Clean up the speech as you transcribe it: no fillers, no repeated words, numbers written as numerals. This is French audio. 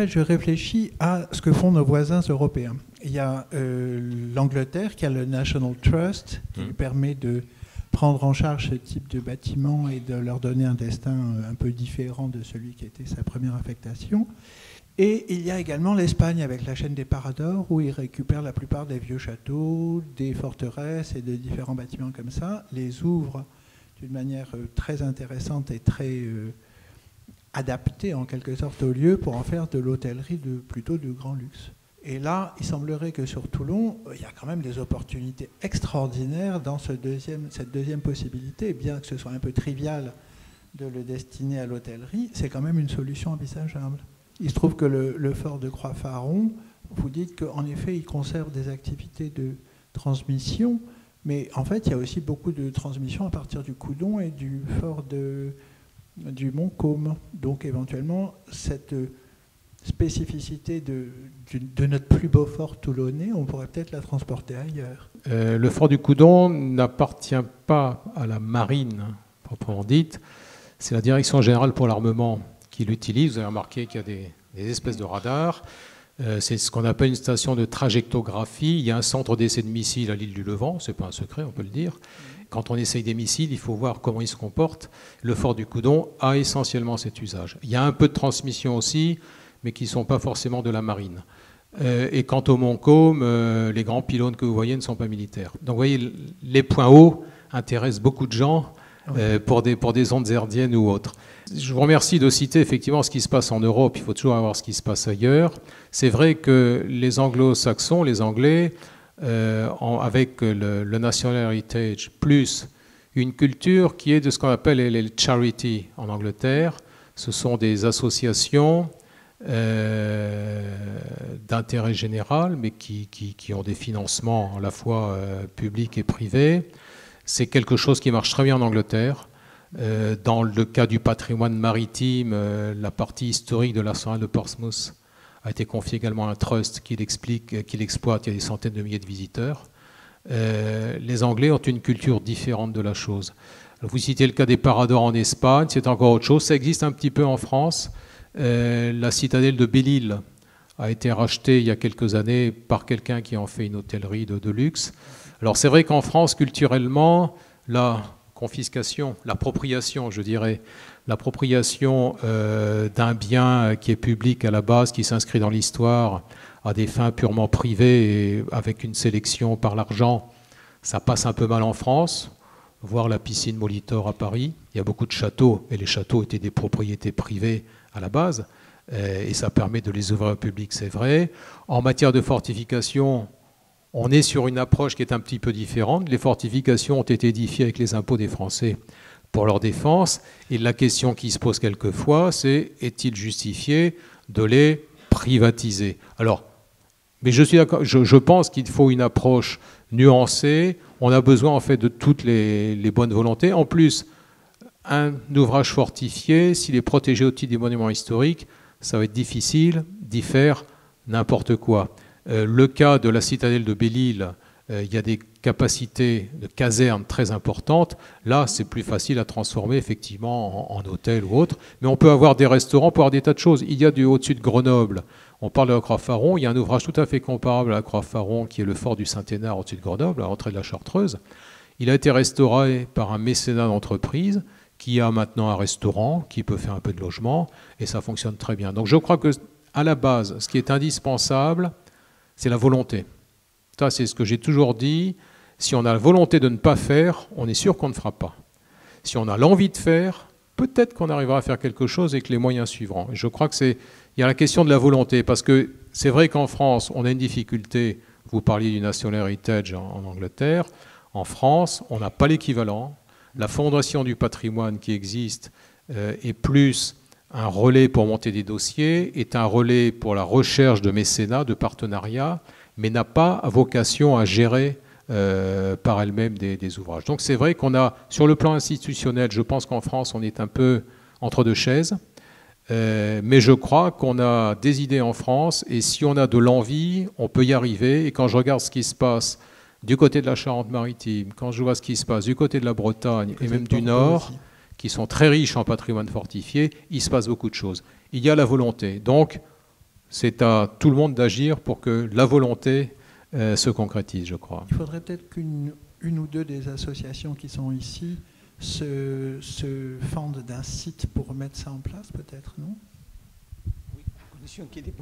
fait, je réfléchis à ce que font nos voisins européens. Il y a l'Angleterre qui a le National Trust, qui lui permet de prendre en charge ce type de bâtiment et de leur donner un destin un peu différent de celui qui était sa première affectation. Et il y a également l'Espagne avec la chaîne des Paradors, où ils récupèrent la plupart des vieux châteaux, des forteresses et de différents bâtiments comme ça, les ouvrent d'une manière très intéressante et très adaptée en quelque sorte au lieu pour en faire de l'hôtellerie plutôt de grand luxe. Et là, il semblerait que sur Toulon, il y a quand même des opportunités extraordinaires dans cette deuxième possibilité, bien que ce soit un peu trivial de le destiner à l'hôtellerie, c'est quand même une solution envisageable. Il se trouve que le fort de Croix-Faron, vous dites qu'en effet, il conserve des activités de transmission, mais en fait, il y a aussi beaucoup de transmission à partir du Coudon et du fort du Montcaume. Donc, éventuellement, cette spécificité de notre plus beau fort toulonnais, on pourrait peut-être la transporter ailleurs. Le fort du Coudon n'appartient pas à la marine, proprement dite. C'est la Direction générale pour l'armement qui l'utilise. Vous avez remarqué qu'il y a des espèces de radars. C'est ce qu'on appelle une station de trajectographie. Il y a un centre d'essai de missiles à l'île du Levant, c'est pas un secret, on peut le dire. Quand on essaye des missiles, il faut voir comment ils se comportent. Le fort du Coudon a essentiellement cet usage. Il y a un peu de transmission aussi, mais qui ne sont pas forcément de la marine. Et quant au Montcaume, les grands pylônes que vous voyez ne sont pas militaires. Donc vous voyez, les points hauts intéressent beaucoup de gens pour des ondes hertziennes ou autres. Je vous remercie de citer effectivement ce qui se passe en Europe. Il faut toujours voir ce qui se passe ailleurs. C'est vrai que les anglo-saxons, les Anglais, avec le National Heritage, plus une culture qui est de ce qu'on appelle les charity en Angleterre. Ce sont des associations d'intérêt général, mais qui ont des financements à la fois publics et privés. C'est quelque chose qui marche très bien en Angleterre. Dans le cas du patrimoine maritime, la partie historique de l'arsenal de Portsmouth a été confiée également à un trust qui l'exploite. Il y a des centaines de milliers de visiteurs. Les Anglais ont une culture différente de la chose. Alors, vous citez le cas des Paradors en Espagne, c'est encore autre chose. Ça existe un petit peu en France. La citadelle de Belle-Île a été rachetée il y a quelques années par quelqu'un qui en fait une hôtellerie de luxe. Alors c'est vrai qu'en France, culturellement, la confiscation, l'appropriation, je dirais, l'appropriation d'un bien qui est public à la base, qui s'inscrit dans l'histoire à des fins purement privées et avec une sélection par l'argent, ça passe un peu mal en France. Voir la piscine Molitor à Paris, il y a beaucoup de châteaux, et les châteaux étaient des propriétés privées à la base, et ça permet de les ouvrir au public, c'est vrai. En matière de fortification, on est sur une approche qui est un petit peu différente. Les fortifications ont été édifiées avec les impôts des Français pour leur défense, et la question qui se pose quelquefois, c'est est-il justifié de les privatiser? Alors, mais je suis d'accord, je pense qu'il faut une approche nuancée. On a besoin en fait de toutes les bonnes volontés. En plus, un ouvrage fortifié, s'il est protégé au titre des monuments historiques, ça va être difficile d'y faire n'importe quoi. Le cas de la citadelle de Belle-Île, il y a des capacités de caserne très importantes. Là, c'est plus facile à transformer effectivement en hôtel ou autre. Mais on peut avoir des restaurants, on peut avoir des tas de choses. Il y a au-dessus de Grenoble, on parle de la Croix-Faron, il y a un ouvrage tout à fait comparable à la Croix-Faron qui est le fort du Saint-Hénard au-dessus de Grenoble, à l'entrée de la Chartreuse. Il a été restauré par un mécénat d'entreprise qui a maintenant un restaurant, qui peut faire un peu de logement, et ça fonctionne très bien. Donc je crois qu'à la base, ce qui est indispensable, c'est la volonté. Ça, c'est ce que j'ai toujours dit. Si on a la volonté de ne pas faire, on est sûr qu'on ne fera pas. Si on a l'envie de faire, peut-être qu'on arrivera à faire quelque chose et que les moyens suivront. Et je crois qu'il y a la question de la volonté, parce que c'est vrai qu'en France, on a une difficulté. Vous parliez du National Heritage en Angleterre. En France, on n'a pas l'équivalent. La Fondation du patrimoine qui existe est plus un relais pour monter des dossiers, est un relais pour la recherche de mécénat, de partenariat, mais n'a pas vocation à gérer par elle-même des ouvrages. Donc c'est vrai qu'on a, sur le plan institutionnel, je pense qu'en France, on est un peu entre deux chaises, mais je crois qu'on a des idées en France, et si on a de l'envie, on peut y arriver. Et quand je regarde ce qui se passe du côté de la Charente-Maritime, quand je vois ce qui se passe du côté de la Bretagne et même du Nord, qui sont très riches en patrimoine fortifié, il se passe beaucoup de choses. Il y a la volonté. Donc, C'est à tout le monde d'agir pour que la volonté se concrétise, je crois. Il faudrait peut-être qu'une ou deux des associations qui sont ici se fendent d'un site pour mettre ça en place, peut-être, non? Oui, à condition qu'il y ait des